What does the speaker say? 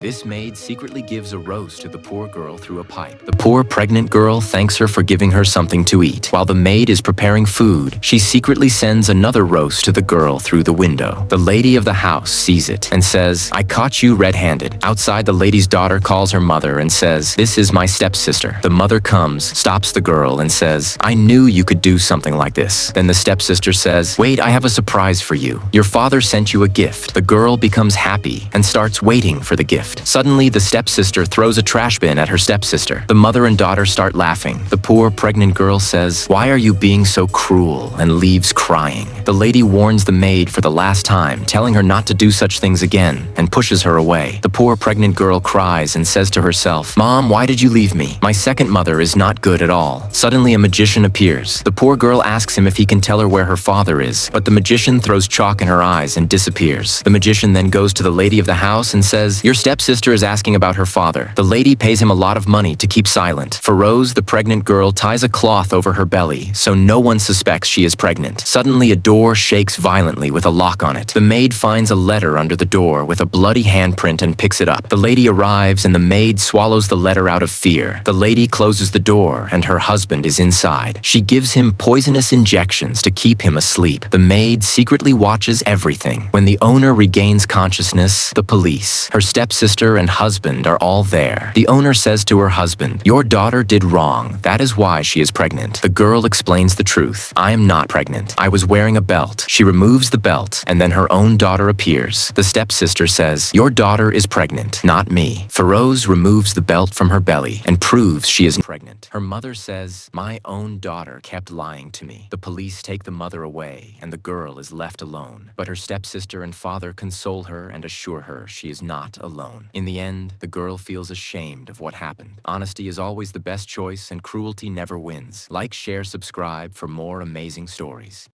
This maid secretly gives a rose to the poor girl through a pipe. The poor pregnant girl thanks her for giving her something to eat. While the maid is preparing food, she secretly sends another rose to the girl through the window. The lady of the house sees it and says, "I caught you red-handed." Outside, the lady's daughter calls her mother and says, "This is my stepsister." The mother comes, stops the girl and says, "I knew you could do something like this." Then the stepsister says, "Wait, I have a surprise for you. Your father sent you a gift." The girl becomes happy and starts waiting for the gift. Suddenly, the stepsister throws a trash bin at her stepsister. The mother and daughter start laughing. The poor pregnant girl says, "Why are you being so cruel?" and leaves crying. The lady warns the maid for the last time, telling her not to do such things again, and pushes her away. The poor pregnant girl cries and says to herself, "Mom, why did you leave me? My second mother is not good at all." Suddenly, a magician appears. The poor girl asks him if he can tell her where her father is, but the magician throws chalk in her eyes and disappears. The magician then goes to the lady of the house and says, "Your stepsister is asking about her father." The lady pays him a lot of money to keep silent. For Rose, the pregnant girl ties a cloth over her belly so no one suspects she is pregnant. Suddenly, a door shakes violently with a lock on it. The maid finds a letter under the door with a bloody handprint and picks it up. The lady arrives and the maid swallows the letter out of fear. The lady closes the door and her husband is inside. She gives him poisonous injections to keep him asleep. The maid secretly watches everything. When the owner regains consciousness, the police, her stepsister and husband are all there. The owner says to her husband, "Your daughter did wrong. That is why she is pregnant." The girl explains the truth. "I am not pregnant. I was wearing a belt." She removes the belt, and then her own daughter appears. The stepsister says, "Your daughter is pregnant, not me." Feroz removes the belt from her belly and proves she is pregnant. Her mother says, "My own daughter kept lying to me." The police take the mother away, and the girl is left alone. But her stepsister and father console her and assure her she is not alone. In the end, the girl feels ashamed of what happened. Honesty is always the best choice, and cruelty never wins. Like, share, subscribe for more amazing stories.